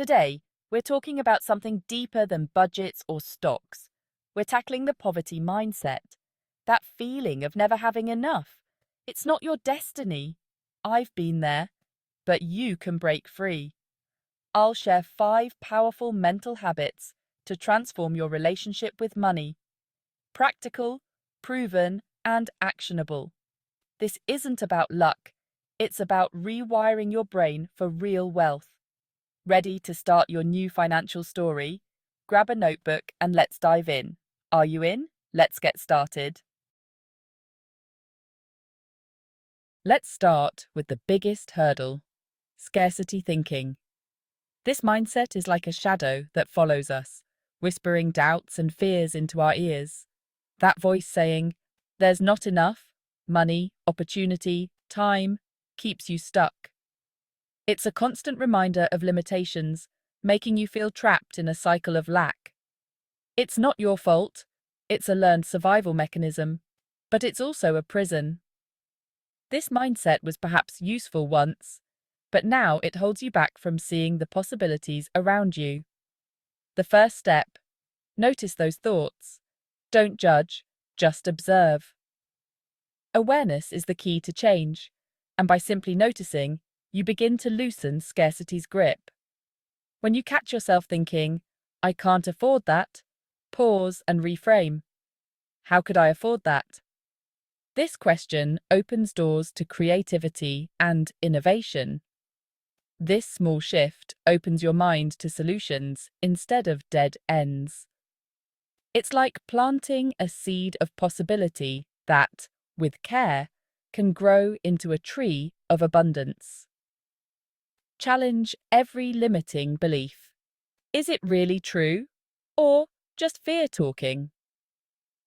Today, we're talking about something deeper than budgets or stocks. We're tackling the poverty mindset, that feeling of never having enough. It's not your destiny. I've been there, but you can break free. I'll share 5 powerful mental habits to transform your relationship with money. Practical, proven, and actionable. This isn't about luck. It's about rewiring your brain for real wealth. Ready to start your new financial story? Grab a notebook and let's dive in. Are you in? Let's get started. Let's start with the biggest hurdle: scarcity thinking. This mindset is like a shadow that follows us, whispering doubts and fears into our ears. That voice saying, "There's not enough," money, opportunity, time, keeps you stuck. It's a constant reminder of limitations, making you feel trapped in a cycle of lack. It's not your fault. It's a learned survival mechanism, but it's also a prison. This mindset was perhaps useful once, but now it holds you back from seeing the possibilities around you. The first step: notice those thoughts. Don't judge, just observe. Awareness is the key to change, and by simply noticing, you begin to loosen scarcity's grip. When you catch yourself thinking, "I can't afford that," pause and reframe. How could I afford that? This question opens doors to creativity and innovation. This small shift opens your mind to solutions instead of dead ends. It's like planting a seed of possibility that, with care, can grow into a tree of abundance. Challenge every limiting belief. Is it really true? Or just fear talking?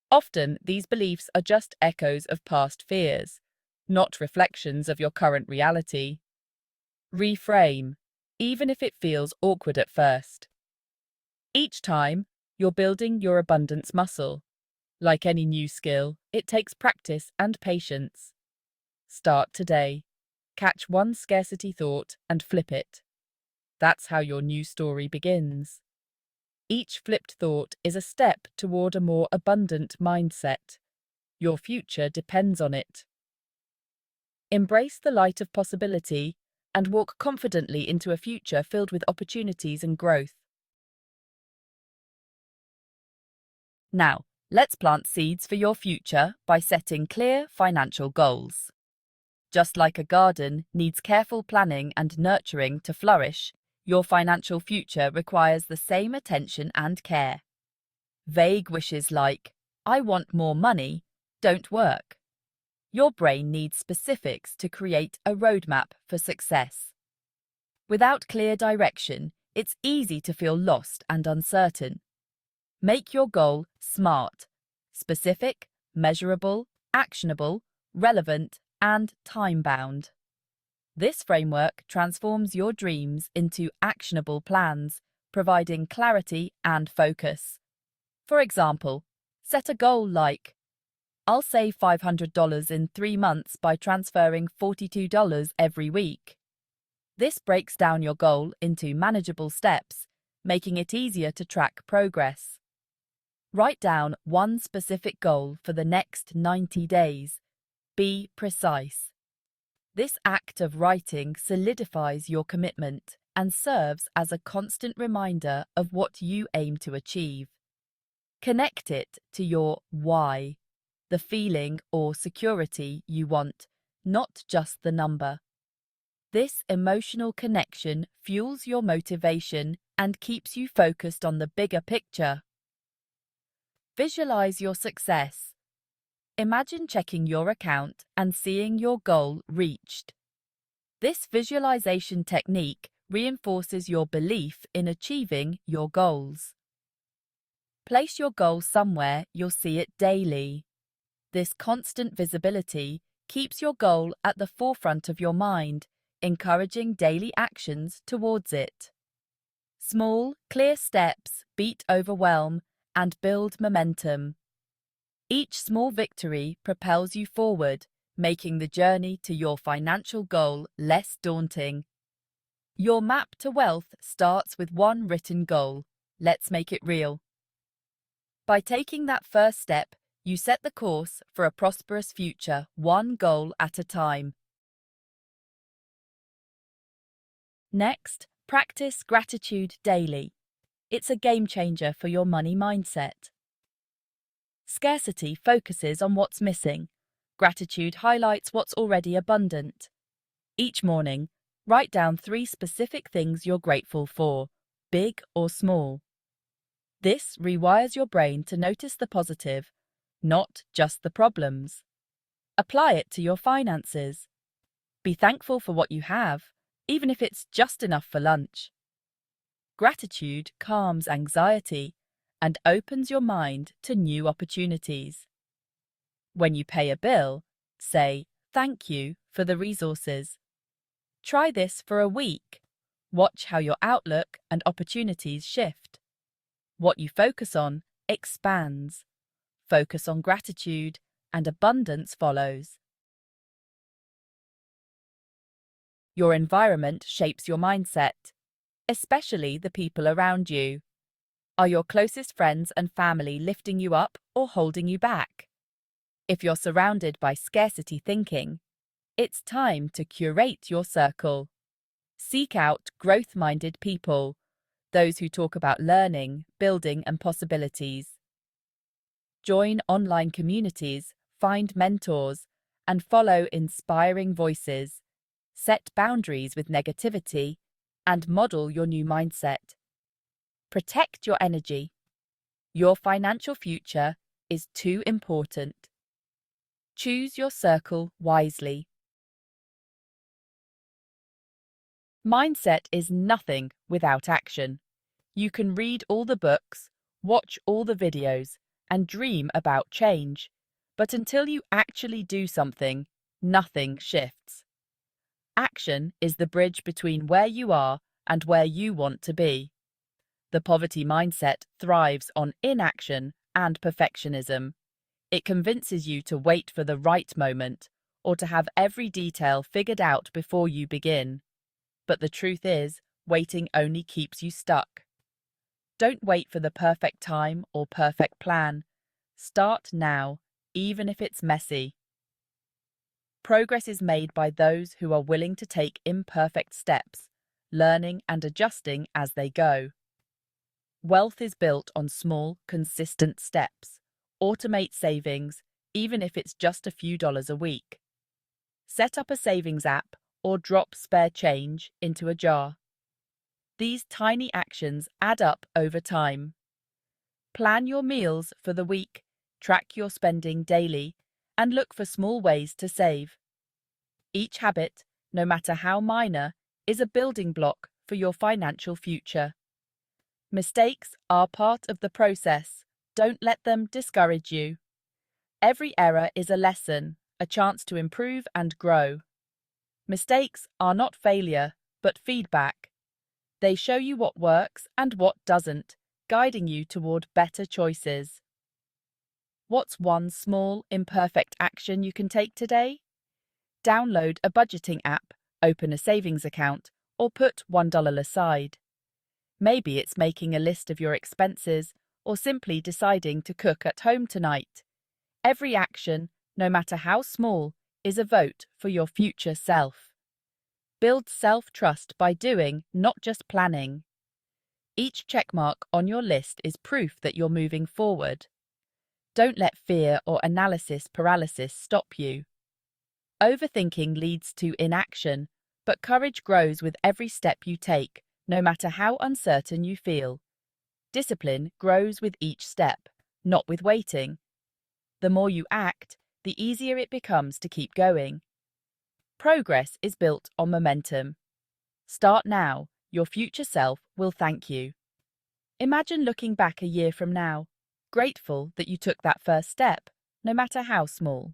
Often, these beliefs are just echoes of past fears, not reflections of your current reality. Reframe, even if it feels awkward at first. Each time, you're building your abundance muscle. Like any new skill, it takes practice and patience. Start today. Catch one scarcity thought and flip it. That's how your new story begins. Each flipped thought is a step toward a more abundant mindset. Your future depends on it. Embrace the light of possibility and walk confidently into a future filled with opportunities and growth. Now, let's plant seeds for your future by setting clear financial goals. Just like a garden needs careful planning and nurturing to flourish, your financial future requires the same attention and care. Vague wishes like, "I want more money," don't work. Your brain needs specifics to create a roadmap for success. Without clear direction, it's easy to feel lost and uncertain. Make your goal SMART: specific, measurable, actionable, relevant, and time-bound. This framework transforms your dreams into actionable plans, providing clarity and focus. For example, set a goal like, "I'll save $500 in 3 months by transferring $42 every week." This breaks down your goal into manageable steps, making it easier to track progress. Write down one specific goal for the next 90 days. Be precise. This act of writing solidifies your commitment and serves as a constant reminder of what you aim to achieve. Connect it to your why, the feeling or security you want, not just the number. This emotional connection fuels your motivation and keeps you focused on the bigger picture. Visualize your success. Imagine checking your account and seeing your goal reached. This visualization technique reinforces your belief in achieving your goals. Place your goal somewhere you'll see it daily. This constant visibility keeps your goal at the forefront of your mind, encouraging daily actions towards it. Small, clear steps beat overwhelm and build momentum. Each small victory propels you forward, making the journey to your financial goal less daunting. Your map to wealth starts with one written goal. Let's make it real. By taking that first step, you set the course for a prosperous future, one goal at a time. Next, practice gratitude daily. It's a game changer for your money mindset. Scarcity focuses on what's missing. Gratitude highlights what's already abundant. Each morning, write down 3 specific things you're grateful for, big or small. This rewires your brain to notice the positive, not just the problems. Apply it to your finances. Be thankful for what you have, even if it's just enough for lunch. Gratitude calms anxiety and opens your mind to new opportunities. When you pay a bill, say thank you for the resources. Try this for a week. Watch how your outlook and opportunities shift. What you focus on expands. Focus on gratitude, and abundance follows. Your environment shapes your mindset, especially the people around you. Are your closest friends and family lifting you up or holding you back? If you're surrounded by scarcity thinking, it's time to curate your circle. Seek out growth-minded people, those who talk about learning, building, and possibilities. Join online communities, find mentors, and follow inspiring voices. Set boundaries with negativity and model your new mindset. Protect your energy. Your financial future is too important. Choose your circle wisely. Mindset is nothing without action. You can read all the books, watch all the videos, and dream about change, but until you actually do something, nothing shifts. Action is the bridge between where you are and where you want to be. The poverty mindset thrives on inaction and perfectionism. It convinces you to wait for the right moment or to have every detail figured out before you begin. But the truth is, waiting only keeps you stuck. Don't wait for the perfect time or perfect plan. Start now, even if it's messy. Progress is made by those who are willing to take imperfect steps, learning and adjusting as they go. Wealth is built on small, consistent steps. Automate savings, even if it's just a few dollars a week. Set up a savings app or drop spare change into a jar. These tiny actions add up over time. Plan your meals for the week, track your spending daily, and look for small ways to save. Each habit, no matter how minor, is a building block for your financial future. Mistakes are part of the process. Don't let them discourage you. Every error is a lesson, a chance to improve and grow. Mistakes are not failure, but feedback. They show you what works and what doesn't, guiding you toward better choices. What's one small, imperfect action you can take today? Download a budgeting app, open a savings account, or put $1 aside. Maybe it's making a list of your expenses or simply deciding to cook at home tonight. Every action, no matter how small, is a vote for your future self. Build self-trust by doing, not just planning. Each checkmark on your list is proof that you're moving forward. Don't let fear or analysis paralysis stop you. Overthinking leads to inaction, but courage grows with every step you take, no matter how uncertain you feel. Discipline grows with each step, not with waiting. The more you act, the easier it becomes to keep going. Progress is built on momentum. Start now. Your future self will thank you. Imagine looking back a year from now, grateful that you took that first step, no matter how small.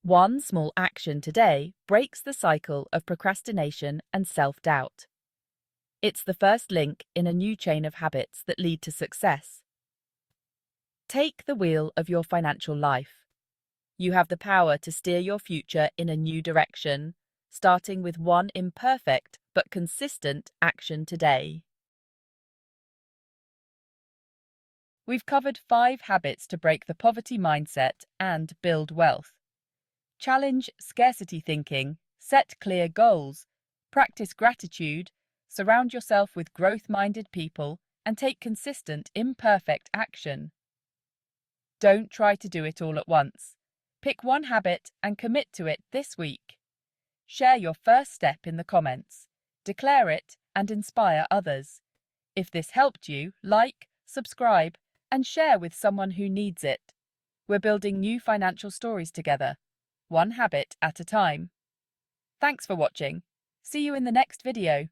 One small action today breaks the cycle of procrastination and self-doubt. It's the first link in a new chain of habits that lead to success. Take the wheel of your financial life. You have the power to steer your future in a new direction, starting with one imperfect but consistent action today. We've covered 5 habits to break the poverty mindset and build wealth. Challenge scarcity thinking, set clear goals, practice gratitude, surround yourself with growth-minded people, and take consistent, imperfect action. Don't try to do it all at once. Pick one habit and commit to it this week. Share your first step in the comments. Declare it and inspire others. If this helped you, like, subscribe, and share with someone who needs it. We're building new financial stories together, one habit at a time. Thanks for watching. See you in the next video.